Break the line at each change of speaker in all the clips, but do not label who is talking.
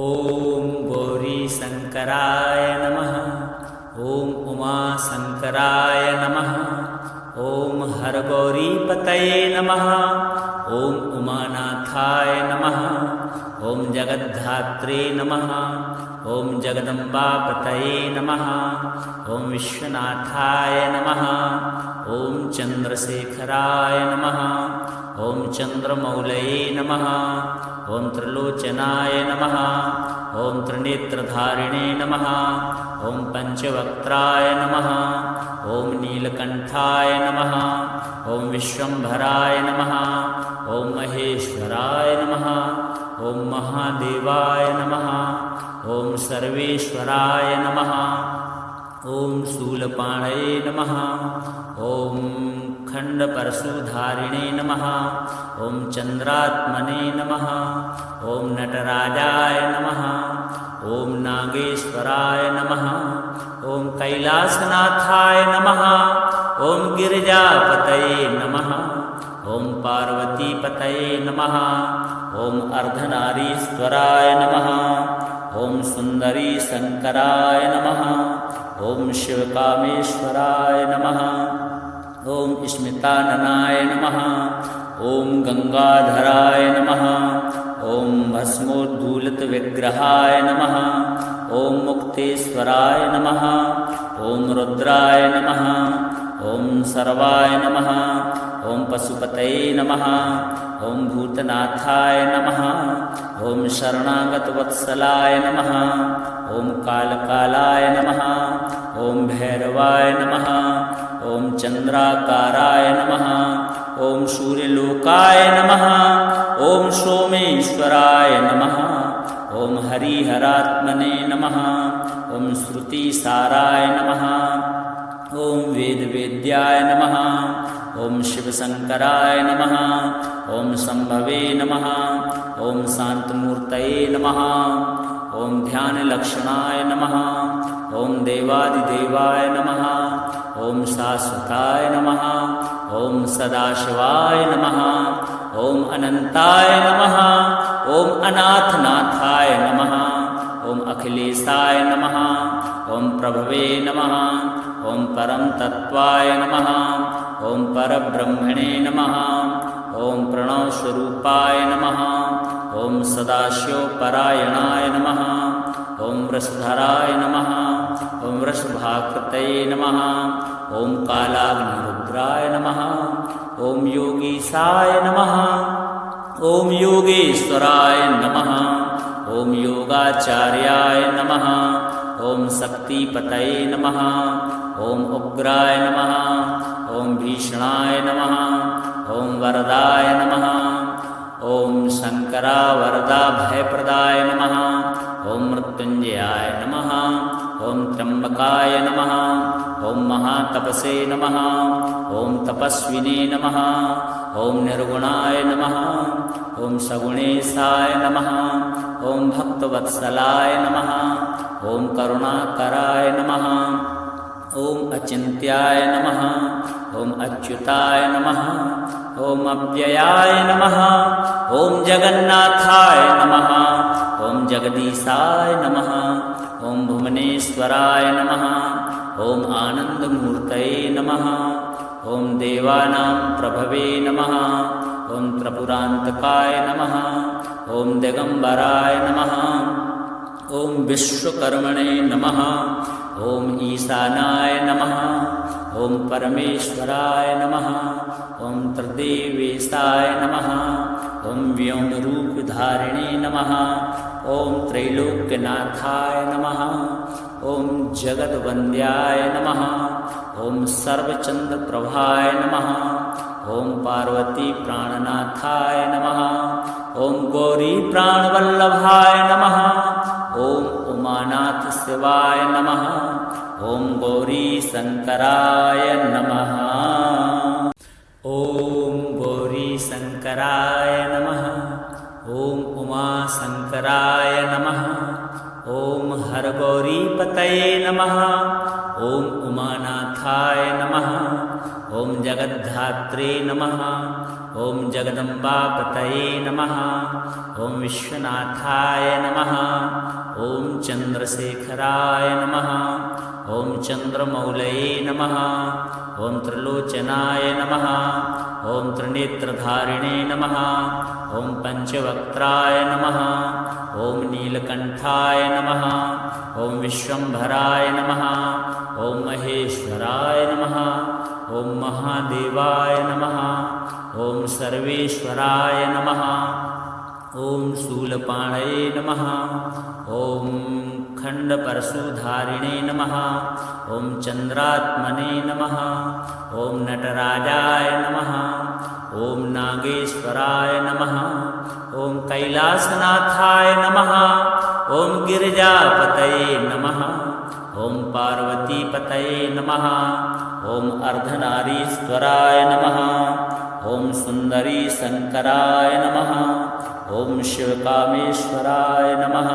ॐ गौरीशङ्कराय नमः। ॐ उमाशङ्कराय नमः। ॐ हरगौरीपतये नमः। ॐ उमानाथाय नमः। ॐ जगद्धात्रे नमः। ॐ जगदम्बापतये नमः। ॐ विश्वनाथाय नमः। ॐ चन्द्रशेखराय नमः। ॐ चन्द्रमौलये नमः। ॐ त्रिलोचनाय नमः। ॐ त्रिनेत्रधारिणे नमः। ॐ पञ्चवक्त्राय नमः। ॐ नीलकण्ठाय नमः। ॐ विश्वम्भराय नमः। ॐ महेश्वराय नमः। ॐ महादेवाय नमः। ॐ सर्वेश्वराय नमः। ॐ शूलपाणये नमः। ॐ खण्डपरशुधारिणे नमः। ॐ चन्द्रात्मने नमः। ॐ नटराजाय नमः। ॐ नागेश्वराय नमः। ॐ कैलासनाथाय नमः। ॐ गिरिजापतये नमः। ॐ पार्वतीपतये नमः। ॐ अर्धनारीश्वराय नमः। ॐ सुन्दरीशङ्कराय नमः। ॐ शिवकामेश्वराय नमः। ॐ स्मिताननाय नमः। ॐ गंगाधराय नमः। ॐ भस्मोद्धूलितविग्रहाय नमः। ॐ मुक्तेश्वराय नमः। ॐ रुद्राय नमः। ॐ सर्वाय नमः। ॐ पशुपतये नमः। ॐ भूतनाथाय नमः। ॐ शरणागतवत्सलाय नमः। ॐ कालकालाय नमः। ॐ भैरवाय नमः। ॐ चन्द्राकाराय नमः। ॐ सूर्यलोकाय नमः। ॐ सोमेश्वराय नमः। ॐ हरिहरात्मने नमः। ॐ श्रुतिसाराय नमः। ॐ वेदवेद्याय नमः। ॐ शिवशङ्कराय नमः। ॐ शम्भवे नमः। ॐ शान्तमूर्तये नमः। ॐ ध्यानलक्षणाय नमः। ॐ देवादिदेवाय नमः। ॐ शाश्वताय नमः। ॐ सदाशिवाय नमः। ॐ अनन्ताय नमः। ॐ अनाथनाथाय नमः। ॐ अखिलेशाय नमः। ॐ प्रभवे नमः। ॐ परमतत्त्वाय नमः। ॐ परब्रह्मणे नमः। ॐ प्रणवस्वरूपाय नमः। ॐ सदाशिवपरायणाय नमः। ॐ वृषधराय नमः। ॐ वृषभाकृतये नमः। ॐ कालाग्निरुद्राय नमः। ॐ योगीशाय नमः। ॐ योगेश्वराय नमः। ॐ योगाचार्याय नमः। ॐ शक्तिपतये नमः। ॐ उग्राय नमः। ॐ भीषणाय नमः। ॐ वरदाय नमः। ॐ शङ्करावरदा भयप्रदाय नमः। ॐ मृत्युञ्जयाय नमः। ॐ त्र्यम्बकाय नमः। ॐ महातपसे नमः। ॐ तपस्विने नमः। ॐ निर्गुणाय नमः। ॐ सगुणेशाय नमः। ॐ भक्तवत्सलाय नमः। ॐ करुणाकराय नमः। ॐ अचिन्त्याय नमः। ॐ अच्युताय नमः। ॐ अव्ययाय नमः। ॐ जगन्नाथाय नमः। ॐ जगदीशाय नमः। ॐ भुवनेश्वराय नमः। ॐ आनन्दमूर्तये नमः। ॐ देवानां प्रभवे नमः। ॐ त्रिपुरान्तकाय नमः। ॐ दिगम्बराय नमः। ॐ विश्वकर्मणे नमः। ॐ ईशानाय नमः। ॐ परमेश्वराय नमः। ॐ त्रिदेवेशाय नमः। ॐ व्योमरूपधारिणे नमः। ॐ त्रैलोक्यनाथाय नमः। ॐ जगद्वन्द्याय नमः। ॐ सर्वचन्द्रप्रभाय नमः। ॐ पार्वतीप्राणनाथाय नमः। ॐ गौरीप्राणवल्लभाय नमः। ॐ उमानाथशिवाय नमः। ॐ गौरीशङ्कराय नमः। ॐ गौरीशङ्कराय नमः। ॐ उमाशङ्कराय नमः। ॐ हरगौरीपतये नमः। ॐ उमानाथाय नमः। ॐ जगद्धात्रे नमः। ॐ जगदम्बापतये नमः। ॐ विश्वनाथाय नमः। ॐ चन्द्रशेखराय नमः ॐ चन्द्रमौलये नमः ॐ त्रिलोचनाय नमः ॐ त्रिनेत्रधारिणे नमः ॐ पञ्चवक्त्राय नमः ॐ नीलकण्ठाय नमः ॐ विश्वम्भराय नमः ॐ महेश्वराय नमः ॐ महादेवाय नमः ॐ सर्वेश्वराय नमः ॐ शूलपाणये नमः ॐ खण्डपरशुधारिणे नमः ॐ चन्द्रात्मने नमः ॐ नटराजाय नमः ॐ नागेश्वराय नमः ॐ कैलासनाथाय नमः ॐ गिरिजापतये नमः ॐ पार्वतीपतये नमः ॐ अर्धनारीश्वराय नमः ॐ सुन्दरी शङ्कराय नमः ॐ शिवकामेश्वराय नमः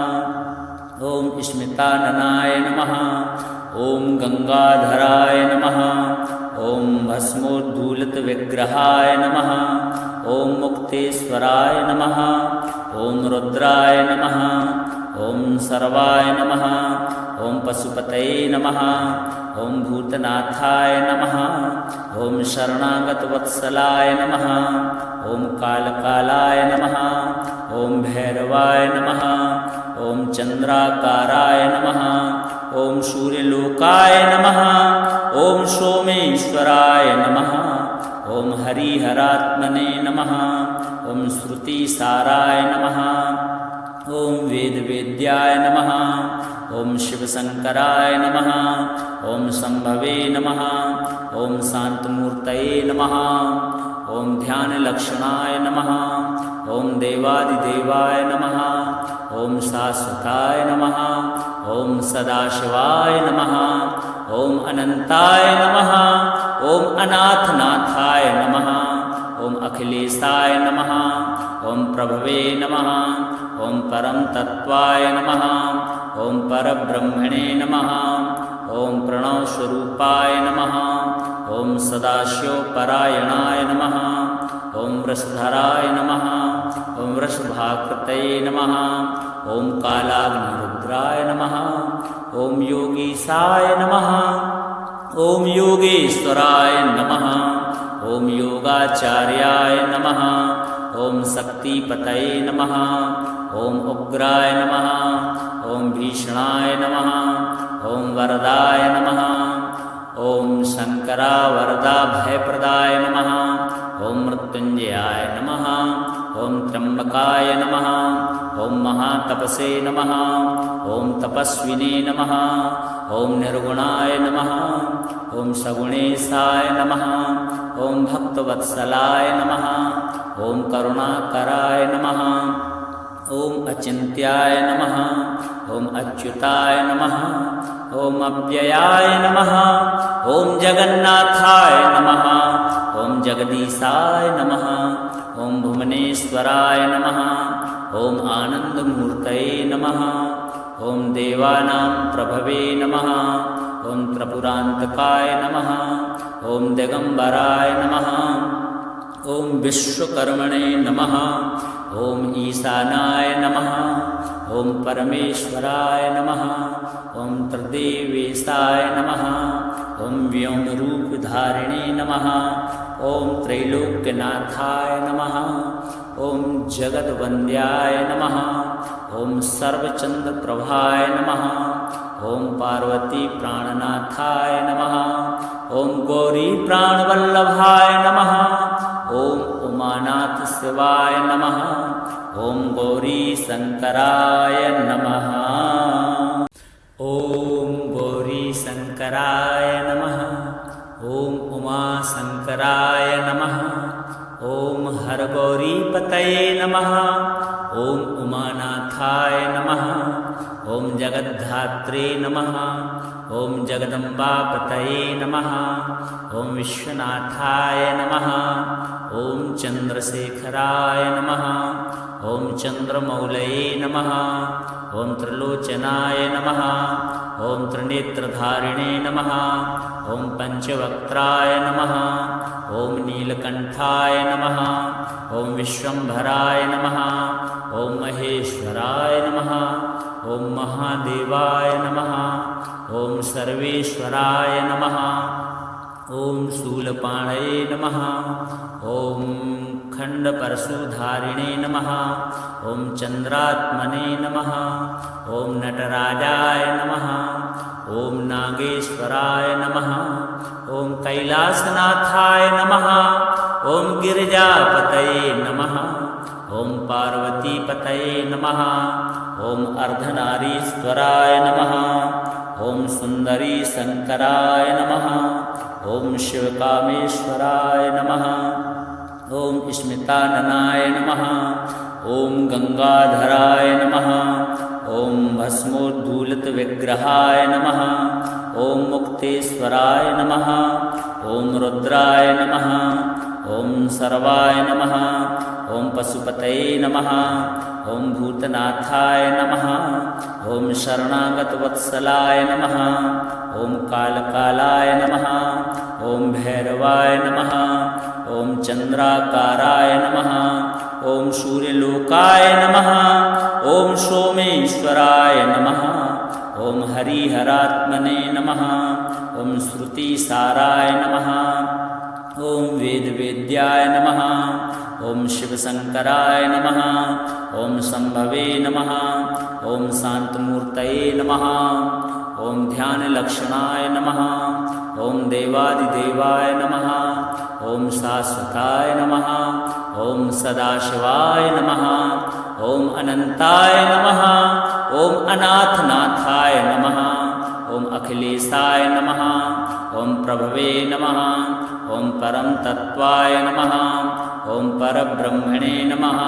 ॐ स्मिताननाय नमः ॐ गङ्गाधराय नमः ॐ भस्मोद्धूलितविग्रहाय नमः ॐ मुक्तेश्वराय नमः ॐ रुद्राय नमः ॐ सर्वाय नमः ॐ पशुपतये नमः ॐ भूतनाथाय नमः ॐ शरणागतवत्सलाय नमः ॐ कालकालाय नमः ॐ भैरवाय नमः ॐ चन्द्राकाराय नमः ॐ सूर्यलोकाय नमः ॐ सोमेश्वराय नमः ॐ हरिहरात्मने नमः ॐ श्रुतिसाराय नमः ॐ वेदवेद्याय नमः ॐ शिवशङ्कराय नमः ॐ शम्भवे नमः ॐ शान्तमूर्तये नमः ॐ ध्यानलक्षणाय नमः ॐ देवादिदेवाय नमः ॐ शाश्वताय नमः ॐ सदाशिवाय नमः ॐ अनन्ताय नमः ॐ अनाथनाथाय नमः ॐ अखिलेशाय नमः ॐ प्रभवे नमः ॐ परम तत्त्वाय नमः ॐ परब्रह्मणे नमः ॐ प्रणवस्वरूपाय नमः ॐ सदाशिवपरायणाय नमः ॐ वृषधराय नमः ॐ वृषभाकृतये नमः ॐ कालाग्निरुद्राय नमः ॐ योगीशाय नमः ॐ योगेश्वराय नमः ॐ योगाचार्याय नमः ॐ शक्तिपतये नमः ॐ उग्राय नमः ॐ भीषणाय नमः ॐ वरदाय नमः ॐ शङ्करावरदा भयप्रदाय नमः ॐ मृत्युञ्जयाय नमः ॐ त्र्यम्बकाय नमः ॐ महातपसे नमः ॐ तपस्विने नमः ॐ निर्गुणाय नमः ॐ सगुणेशाय नमः ॐ भक्तवत्सलाय नमः ॐ करुणाकराय नमः ॐ अचिन्त्याय नमः ॐ अच्युताय नमः ॐ अव्ययाय नमः ॐ जगन्नाथाय नमः ॐ जगदीशाय नमः ॐ भुवनेश्वराय नमः ॐ आनन्दमूर्तये नमः ॐ देवानां प्रभवे नमः ॐ त्रिपुरान्तकाय नमः ॐ दिगम्बराय नमः ॐ विश्वकर्मणे नमः ॐ ईशानाय नमः ॐ परमेश्वराय नमः ॐ त्रिदेवेशाय नमः ॐ व्योमरूपधारिणे नमः ॐ त्रैलोक्यनाथाय नमः ॐ जगद्वन्द्याय नमः ॐ सर्वचन्द्रप्रभाय नमः ॐ पार्वतीप्राणनाथाय नमः ॐ गौरीप्राणवल्लभाय नमः ॐ उमानाथशिवाय नमः ॐ गौरीशङ्कराय नमः ॐ गौरीशङ्कराय नमः ॐ उमाशङ्कराय नमः ॐ हरगौरीपतये नमः ॐ उमानाथाय नमः ॐ जगद्धात्रे नमः ॐ जगदम्बापतये नमः ॐ विश्वनाथाय नमः ॐ चन्द्रशेखराय नमः ॐ चन्द्रमौलये नमः ॐ त्रिलोचनाय नमः ॐ त्रिनेत्रधारिणे नमः ॐ पञ्चवक्त्राय नमः ॐ नीलकण्ठाय नमः ॐ विश्वम्भराय नमः ॐ महेश्वराय नमः ॐ महादेवाय नमः ॐ सर्वेश्वराय नमः ॐ शूलपाणये नमः ॐ खण्डपरशुधारिणे नमः ॐ चन्द्रात्मने नमः ॐ नटराजाय नमः ॐ नागेश्वराय नमः ॐ कैलासनाथाय नमः ॐ गिरिजापतये नमः ॐ पार्वतीपतये नमः ॐ अर्धनारीश्वराय नमः ॐ सुन्दरी शङ्कराय नमः ॐ शिवकामेश्वराय नमः ॐ स्मिताननाय नमः ॐ गङ्गाधराय नमः ॐ भस्मोद्धूलितविग्रहाय नमः ॐ मुक्तेश्वराय नमः ॐ रुद्राय नमः ॐ सर्वाय नमः ॐ पशुपतये नमः ॐ भूतनाथाय नमः ॐ शरणागतवत्सलाय नमः ॐ कालकालाय नमः ॐ भैरवाय नमः ॐ चन्द्राकाराय नमः ॐ सूर्यलोकाय नमः ॐ सोमेश्वराय नमः ॐ हरिहरात्मने नमः ॐ श्रुतिसाराय नमः ॐ वेदवेद्याय नमः ॐ शिवशङ्कराय नमः ॐ शम्भवे नमः ॐ शान्तमूर्तये नमः ॐ ध्यानलक्षणाय नमः ॐ देवादिदेवाय नमः ॐ शाश्वताय नमः ॐ सदाशिवाय नमः ॐ अनन्ताय नमः ॐ अनाथनाथाय नमः ॐ अखिलेशाय नमः ॐ प्रभवे नमः ॐ परम तत्वाय नमः ॐ परब्रह्मणे नमः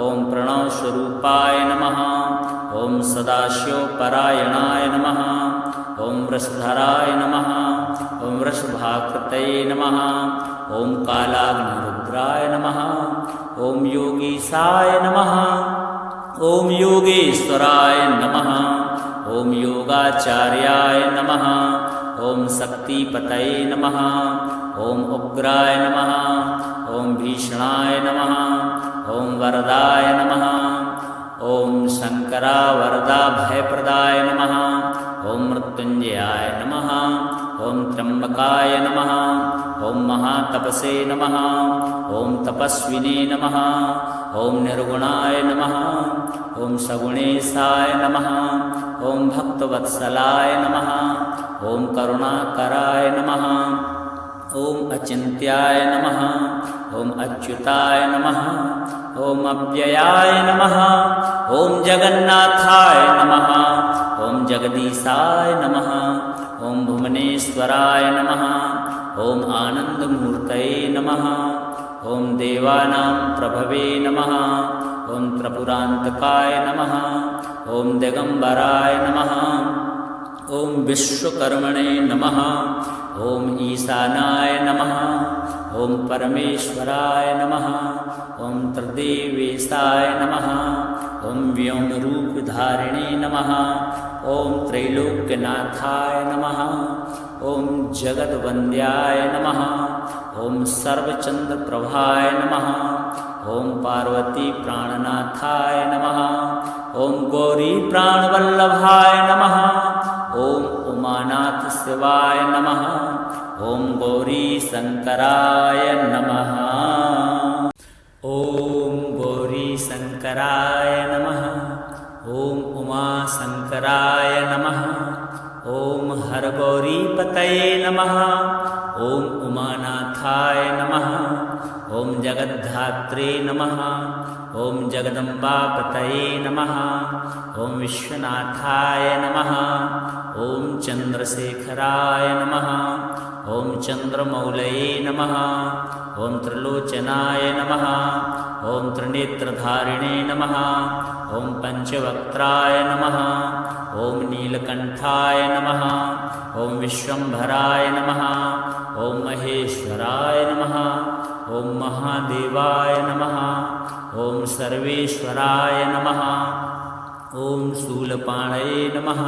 ॐ प्रणवस्वरूपाय नमः ॐ सदाशिवपरायणाय नमः ॐ वृषधराय नमः ॐ वृषभाकृतये नमः ॐ कालाग्निरुद्राय नमः ॐ योगीशाय नमः ॐ योगेश्वराय नमः ॐ योगाचार्याय नमः ॐ शक्तिपतये नमः ॐ उग्राय नमः ॐ भीषणाय नमः ॐ वरदाय नमः ॐ शङ्करावरदा भयप्रदाय नमः ॐ मृत्युञ्जयाय नमः ॐ त्र्यम्बकाय नमः ॐ महातपसे नमः ॐ तपस्विने नमः ॐ निर्गुणाय नमः ॐ सगुणेशाय नमः ॐ भक्तवत्सलाय नमः ॐ करुणाकराय नमः ॐ अचिन्त्याय नमः ॐ अच्युताय नमः ॐ अव्ययाय नमः ॐ जगन्नाथाय नमः ॐ जगदीशाय नमः ॐ भुवनेश्वराय नमः ॐ आनन्दमूर्तये नमः ॐ देवानां प्रभवे नमः ॐ त्रिपुरान्तकाय नमः ॐ दिगम्बराय नमः ॐ विश्वकर्मणे नमः ॐ ईशानाय नमः ॐ परमेश्वराय नमः ॐ त्रिदेवेशाय नमः ॐ व्योमरूपधारिणे नमः ॐ त्रैलोक्यनाथाय नमः ॐ जगद्वन्द्याय नमः ॐ सर्वचन्द्रप्रभाय नमः ॐ पार्वतीप्राणनाथाय नमः ॐ गौरीप्राणवल्लभाय नमः ॐ उमानाथशिवाय नमः ॐ गौरीशङ्कराय नमः ॐ गौरीशङ्कराय नमः ॐ उमाशङ्कराय नमः ॐ हरगौरीपतये नमः ॐ उमानाथाय नमः ॐ जगद्धात्रे नमः ॐ जगदम्बापतये नमः ॐ विश्वनाथाय नमः ॐ चन्द्रशेखराय नमः ॐ चन्द्रमौलये नमः ॐ त्रिलोचनाय नमः ॐ त्रिनेत्रधारिणे नमः ॐ पञ्चवक्त्राय नमः ॐ नीलकण्ठाय नमः ॐ विश्वम्भराय नमः ॐ महेश्वराय नमः ॐ महादेवाय नमः ॐ सर्वेश्वराय नमः ॐ शूलपाणये नमः।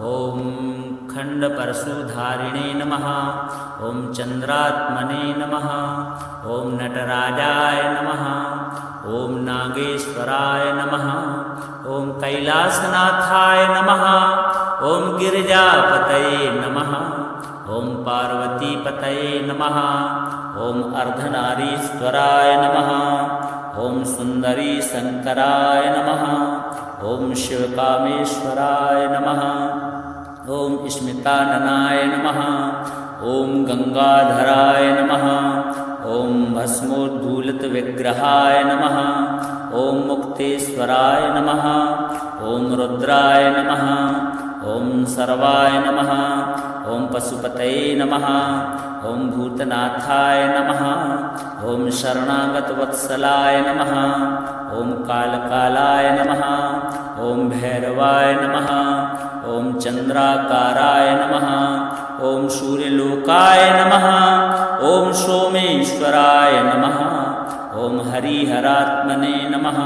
ॐ खण्डपरशुधारिणे नमः। ॐ चन्द्रात्मने नमः। ॐ नटराजाय नमः। ॐ नागेश्वराय नमः। ॐ कैलासनाथाय नमः। ॐ गिरिजापतये नमः। ॐ पार्वतीपतये नमः। ॐ अर्धनारीश्वराय नमः। ॐ सुन्दरी शङ्कराय नमः। ॐ शिवकामेश्वराय नमः। ॐ स्मिताननाय नमः। ॐ गंगाधराय नमः। ॐ भस्मोद्धूलितविग्रहाय नमः। ॐ मुक्तेश्वराय नमः। ॐ रुद्राय नमः। ॐ सर्वाय नमः। ॐ पशुपतये नमः। ॐ भूतनाथाय नमः। ॐ शरणागतवत्सलाय नमः। ॐ कालकालाय नमः। ॐ भैरवाय नमः। ॐ चन्द्राकाराय नमः। ॐ सूर्यलोकाय नमः। ॐ सोमेश्वराय नमः। ॐ हरिहरात्मने नमः।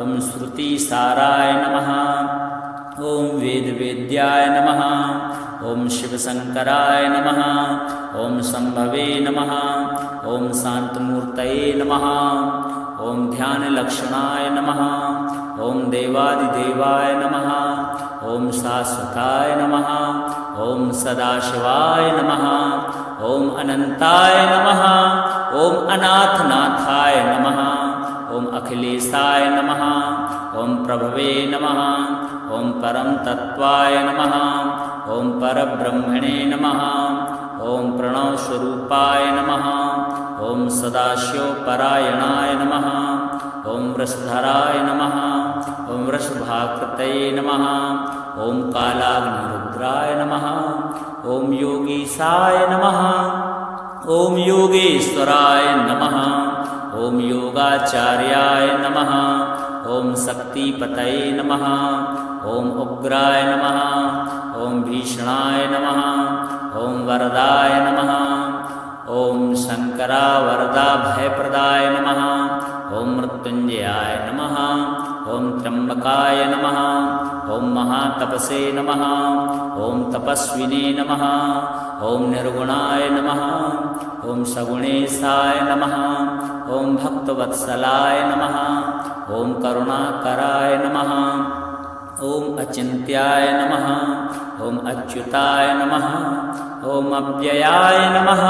ॐ श्रुतिसाराय नमः। ॐ वेदवेद्याय नमः। ॐ शिवशङ्कराय नमः। ॐ शम्भवे नमः। ॐ शान्तमूर्तये नमः। ॐ ध्यानलक्षणाय नमः। ॐ देवादिदेवाय नमः। ॐ शाश्वताय नमः। ॐ सदाशिवाय नमः। ॐ अनन्ताय नमः। ॐ अनाथनाथाय नमः। ॐ अखिलेशाय नमः। ॐ प्रभवे नमः। ॐ परमतत्त्वाय नमः। ॐ परब्रह्मणे नमः। ॐ प्रणवस्वरूपाय नमः। ॐ सदाशिवपरायणाय नमः। ॐ वृषधराय नमः। ॐ वृषभाकृतये नमः। ॐ कालाग्निरुद्राय नमः। ॐ योगीशाय नमः। ॐ योगेश्वराय नमः। ॐ योगाचार्याय नमः। ॐ शक्तिपतये नमः। ॐ उग्राय नमः। ॐ भीषणाय नमः। ॐ वरदाय नमः। ॐ शङ्करावरदा भयप्रदाय नमः। ॐ मृत्युञ्जयाय नमः। ॐ त्र्यम्बकाय नमः। ॐ महातपसे नमः। ॐ तपस्विने नमः। ॐ निर्गुणाय नमः। ॐ सगुणेशाय नमः। ॐ भक्तवत्सलाय नमः। ॐ करुणाकराय नमः। ॐ अचिन्त्याय नमः। ॐ अच्युताय नमः। ॐ अव्ययाय नमः।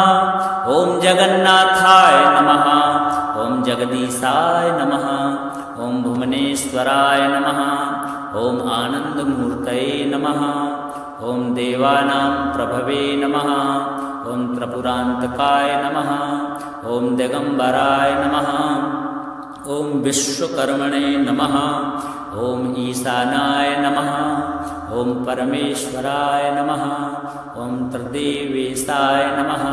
ॐ जगन्नाथाय नमः। ॐ जगदीशाय नमः। ॐ भुवनेश्वराय नमः। ॐ आनन्दमूर्तये नमः। ॐ देवानां प्रभवे नमः। ॐ त्रिपुरान्तकाय नमः। ॐ दिगम्बराय नमः। ॐ विश्वकर्मणे नमः। ॐ ईशानाय नमः। ॐ परमेश्वराय नमः। ॐ त्रिदेवेशाय नमः।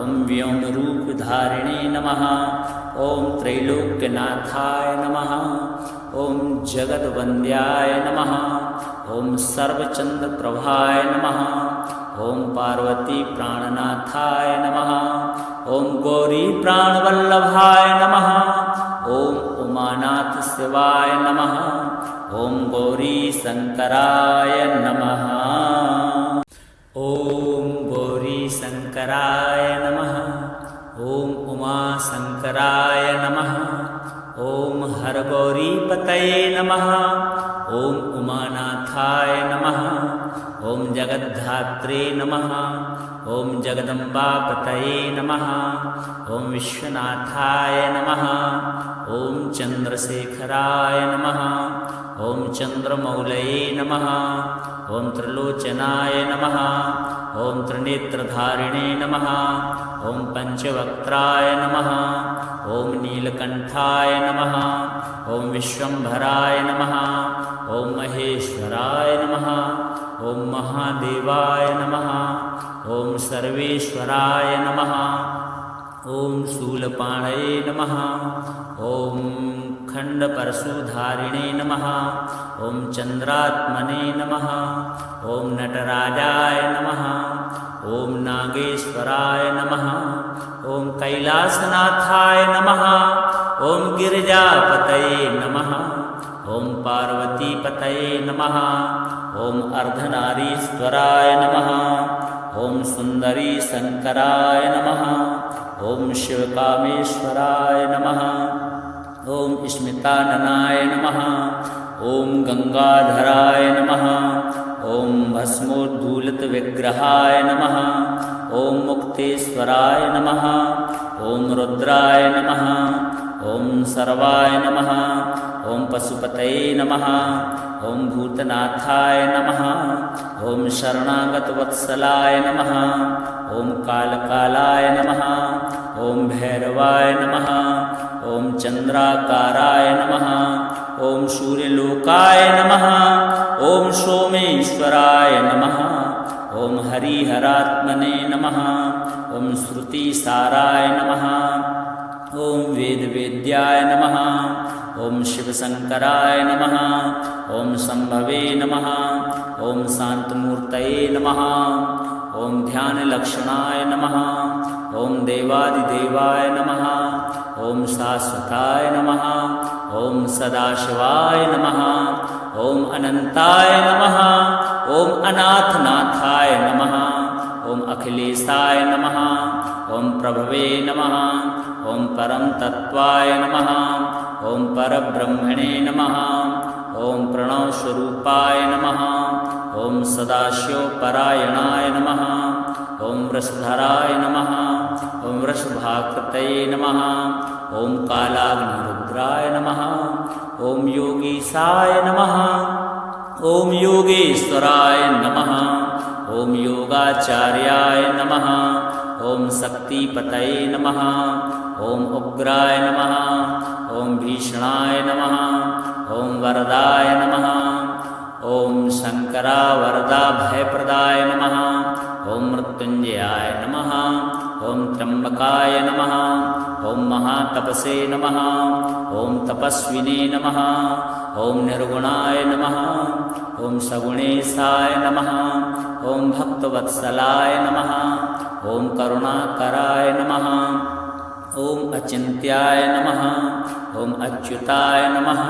ॐ व्योमरूपधारिणे नमः। ॐ त्रैलोक्यनाथाय नमः। ॐ जगद्वन्द्याय नमः। ॐ सर्वचन्द्रप्रभाय नमः। ॐ पार्वतीप्राणनाथाय नमः। ॐ गौरीप्राणवल्लभाय नमः। ॐ उमानाथशिवाय नमः। ॐ गौरीशङ्कराय नमः। ॐ गौरीशङ्कराय नमः। ॐ उमाशङ्कराय नमः। ॐ हरगौरीपतये नमः। ॐ उमानाथाय नमः। ॐ जगद्धात्रे नमः। ॐ जगदम्बापतये नमः। ॐ विश्वनाथाय नमः। ॐ चन्द्रशेखराय नमः। ॐ चन्द्रमौलये नमः। ॐ त्रिलोचनाय नमः। ॐ त्रिनेत्रधारिणे नमः। ॐ पञ्चवक्त्राय नमः। ॐ नीलकण्ठाय नमः। ॐ विश्वम्भराय नमः। ॐ महेश्वराय नमः। ॐ महादेवाय नमः। ॐ सर्वेश्वराय नमः। ॐ शूलपाणये नमः। ॐ खण्डपरशुधारिणे नमः। ॐ चन्द्रात्मने नमः। ॐ नटराजाय नमः। ॐ नागेश्वराय नमः। ॐ कैलासनाथाय नमः। ॐ गिरिजापतये नमः। ॐ पार्वतीपतये नमः ॐ अर्धनारीश्वराय नमः ॐ सुन्दरी शङ्कराय नमः ॐ शिवकामेश्वराय नमः ॐ स्मिताननाय नमः ॐ गङ्गाधराय नमः ॐ भस्मोद्धूलितविग्रहाय नमः ॐ मुक्तेश्वराय नमः ॐ रुद्राय नमः ॐ सर्वाय नमः ॐ पशुपतये नमः ॐ भूतनाथाय नमः ॐ शरणागतवत्सलाय नमः ॐ कालकालाय नमः ॐ भैरवाय नमः ॐ चन्द्राकाराय नमः ॐ सूर्यलोकाय नमः ॐ सोमेश्वराय नमः ॐ हरिहरात्मने नमः ॐ श्रुतिसाराय नमः ॐ वेदवेद्याय नमः ॐ शिवशङ्कराय नमः ॐ शम्भवे नमः ॐ शान्तमूर्तये नमः ॐ ध्यानलक्षणाय नमः ॐ देवादिदेवाय नमः ॐ शाश्वताय नमः ॐ सदाशिवाय नमः ॐ अनन्ताय नमः ॐ अनाथनाथाय नमः ॐ अखिलेशाय नमः ॐ प्रभवे नमः ॐ परम तत्त्वाय नमः ॐ परब्रह्मणे नमः ॐ प्रणवस्वरूपाय नमः ॐ सदाशिवपरायणाय नमः ॐ वृषधराय नमः ॐ वृषभाकृतये नमः ॐ कालाग्निरुद्राय नमः ॐ योगीशाय नमः ॐ योगेश्वराय नमः ॐ योगाचार्याय नमः ॐ शक्तिपतये नमः ॐ उग्राय नमः ॐ भीषणाय नमः ॐ वरदाय नमः ॐ शङ्करावरदा भयप्रदाय नमः ॐ मृत्युञ्जयाय नमः ॐ त्र्यम्बकाय नमः ॐ महातपसे नमः ॐ तपस्विने नमः ॐ निर्गुणाय नमः ॐ सगुणेशाय नमः ॐ भक्तवत्सलाय नमः ॐ करुणाकराय नमः ॐ अचिन्त्याय नमः ॐ अच्युताय नमः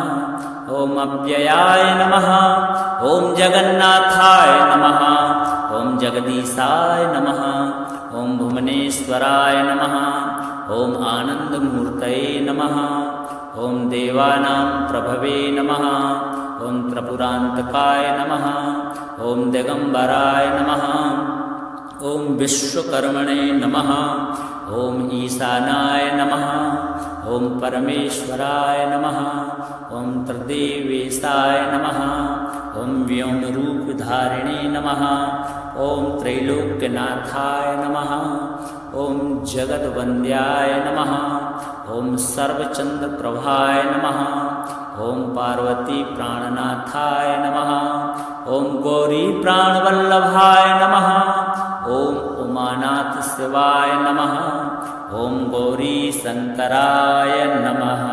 ॐ अव्ययाय नमः ॐ जगन्नाथाय नमः ॐ जगदीशाय नमः ॐ भुवनेश्वराय नमः ॐ आनन्दमूर्तये नमः ॐ देवानां प्रभवे नमः ॐ त्रिपुरान्तकाय नमः ॐ दिगम्बराय नमः ॐ विश्वकर्मणे नमः ॐ ईशानाय नमः ॐ परमेश्वराय नमः ॐ त्रिदेवेशाय नमः ॐ व्योमरूपधारिणे नमः ॐ त्रैलोक्यनाथाय नमः ॐ जगद्वन्द्याय नमः ॐ सर्वचन्द्रप्रभाय नमः ॐ पार्वतीप्राणनाथाय नमः ॐ गौरीप्राणवल्लभाय नमः ॐ उमानाथशिवाय नमः ॐ गौरीशङ्कराय नमः।